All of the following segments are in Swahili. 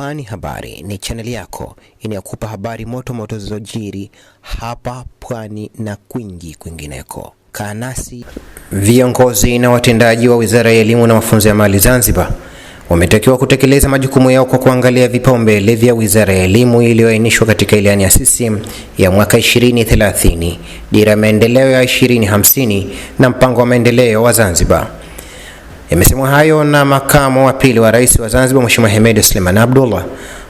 Pwani Habari ni chaneli yako inayokupa habari moto zilizojiri hapa Pwani na kwingineko. Kaa nasi. Viongozi na watendaji wa Wizara ya Elimu na Mafunzo ya Amali Zanzibar wametakiwa kutekeleza majukumu yao kwa kuangalia vipaumbele vya Wizara ya Elimu iliyoainishwa katika ilani ya CCM ya mwaka 2030, Dira ya Maendeleo ya 2050 na Mpango wa Maendeleo wa Zanzibar. Yamesemwa hayo na makamu wa pili wa rais wa Zanzibar Mheshimiwa Hemed Suleiman Abdullah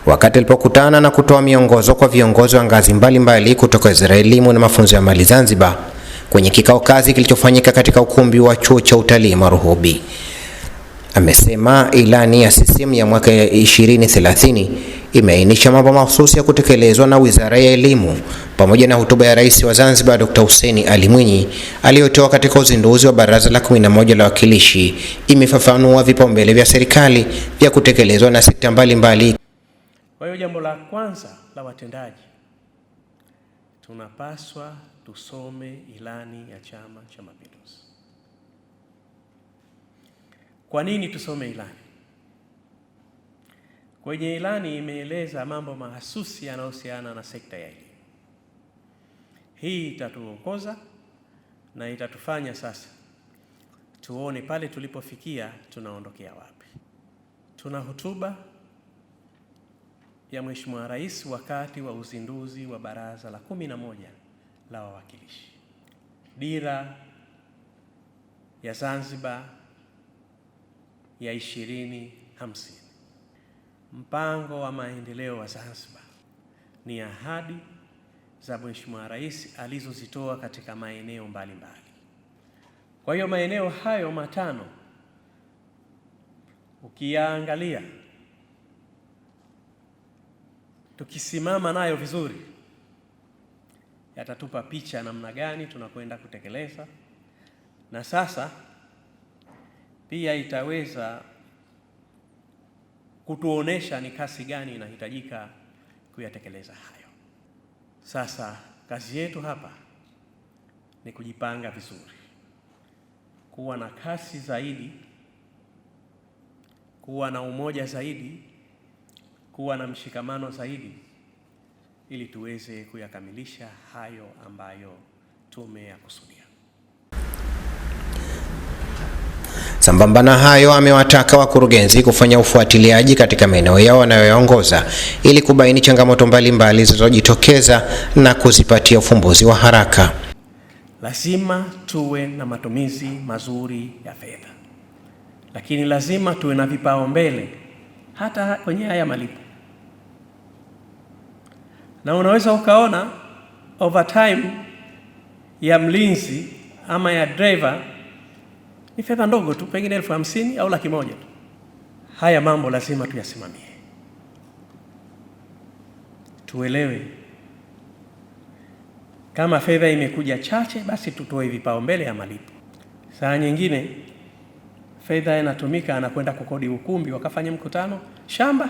wakati alipokutana na kutoa miongozo kwa viongozi wa ngazi mbalimbali kutoka Wizara ya Elimu na Mafunzo ya Amali Zanzibar kwenye kikao kazi kilichofanyika katika ukumbi wa Chuo cha Utalii Maruhubi. Amesema ilani ya CCM ya mwaka 2030 imeainisha mambo mahususi ya kutekelezwa na Wizara ya Elimu pamoja na hotuba ya Rais wa Zanzibar Dr. Hussein Ali Mwinyi aliyotoa katika uzinduzi wa Baraza la 11 la Wawakilishi imefafanua vipaumbele vya serikali vya kutekelezwa na sekta mbalimbali. Kwa hiyo jambo la kwanza la watendaji, tunapaswa tusome ilani ya Chama cha Mapinduzi. Kwa nini tusome ilani? Kwenye ilani imeeleza mambo mahsusi yanayohusiana na sekta ya elimu. Hii itatuongoza na itatufanya sasa tuone pale tulipofikia tunaondokea wapi. Tuna hotuba ya Mheshimiwa Rais wakati wa uzinduzi wa Baraza la 11 la Wawakilishi. Dira ya Zanzibar ya 2050. Mpango wa maendeleo wa Zanzibar ni ahadi za Mheshimiwa Rais alizozitoa katika maeneo mbalimbali. Kwa hiyo maeneo hayo matano ukiyaangalia, tukisimama nayo vizuri, yatatupa picha namna gani tunakwenda kutekeleza, na sasa pia itaweza kutuonesha ni kasi gani inahitajika kuyatekeleza hayo. Sasa kazi yetu hapa ni kujipanga vizuri, kuwa na kasi zaidi, kuwa na umoja zaidi, kuwa na mshikamano zaidi, ili tuweze kuyakamilisha hayo ambayo tumeyakusudia. Sambamba na hayo, amewataka wakurugenzi kufanya ufuatiliaji katika maeneo yao wanayoongoza ili kubaini changamoto mbalimbali zilizojitokeza na kuzipatia ufumbuzi wa haraka. Lazima tuwe na matumizi mazuri ya fedha, lakini lazima tuwe na vipaumbele hata kwenye haya malipo. Na unaweza ukaona overtime ya mlinzi ama ya driver ni fedha ndogo tu, pengine 50,000 au 100,000 tu. Haya mambo lazima tuyasimamie. Tuelewe kama fedha imekuja chache, basi tutoe vipaumbele ya malipo. Saa nyingine fedha inatumika, anakwenda kukodi ukumbi wakafanya mkutano shamba.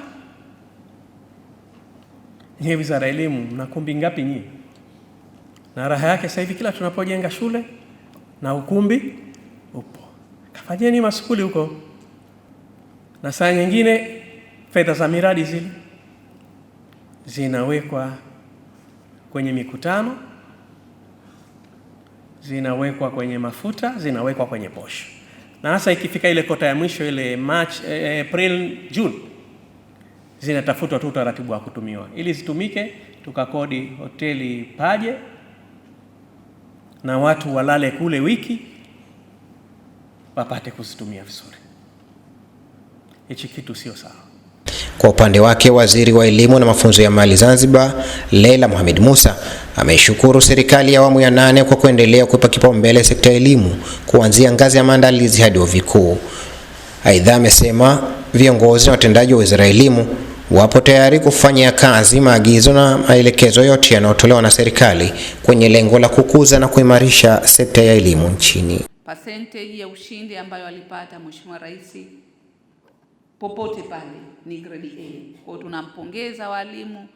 Nyie Wizara ya Elimu mna kumbi ngapi nyie? Na raha yake sasa hivi kila tunapojenga shule na ukumbi upo. Kafanyeni masukuli huko. Na saa nyingine fedha za miradi zile zinawekwa kwenye mikutano, zinawekwa kwenye mafuta, zinawekwa kwenye posho. Na hasa ikifika ile kota ya mwisho, ile March, April, June, zinatafutwa tu utaratibu wa kutumiwa ili zitumike, tukakodi hoteli Paje na watu walale kule wiki wapate kuzitumia vizuri. Hichi kitu sio sawa. Kwa upande wake, Waziri wa Elimu na Mafunzo ya Amali Zanzibar Leila Mohamed Musa ameishukuru serikali ya awamu ya 8 kwa kuendelea kuipa kipaumbele sekta ya elimu kuanzia ngazi ya maandalizi hadi vikuu. Aidha, amesema viongozi na watendaji wa Wizara ya Elimu wapo tayari kufanyia kazi maagizo na maelekezo yote yanayotolewa na serikali kwenye lengo la kukuza na kuimarisha sekta ya elimu nchini. Percentage ya ushindi ambayo alipata Mheshimiwa Rais popote pale ni grade A. Kwa hiyo tunampongeza walimu,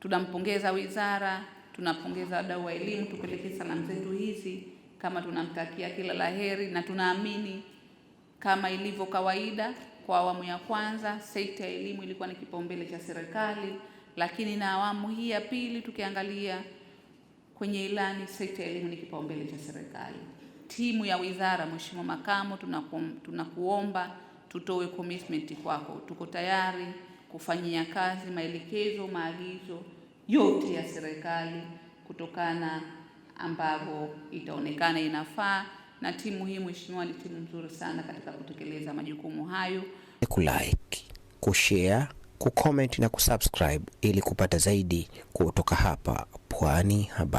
tunampongeza wizara, tunampongeza wadau wa elimu, tupeleke salamu zetu hizi kama tunamtakia kila laheri, na tunaamini kama ilivyo kawaida Kwa awamu ya kwanza sekta ya elimu ilikuwa ni kipaumbele cha serikali, lakini na awamu hii ya pili tukiangalia kwenye ilani, sekta ya elimu ni kipaumbele cha serikali. Timu ya wizara, Mheshimiwa Makamu, tunakuomba tutoe commitment kwako. Tuko tayari kufanyia kazi maelekezo, maagizo yote ya serikali kutokana ambavyo itaonekana inafaa, na timu hii Mheshimiwa ni timu nzuri sana katika kutekeleza majukumu hayo. Kulike, kushare, kucomment na kusubscribe ili kupata zaidi kutoka hapa Pwani Habari.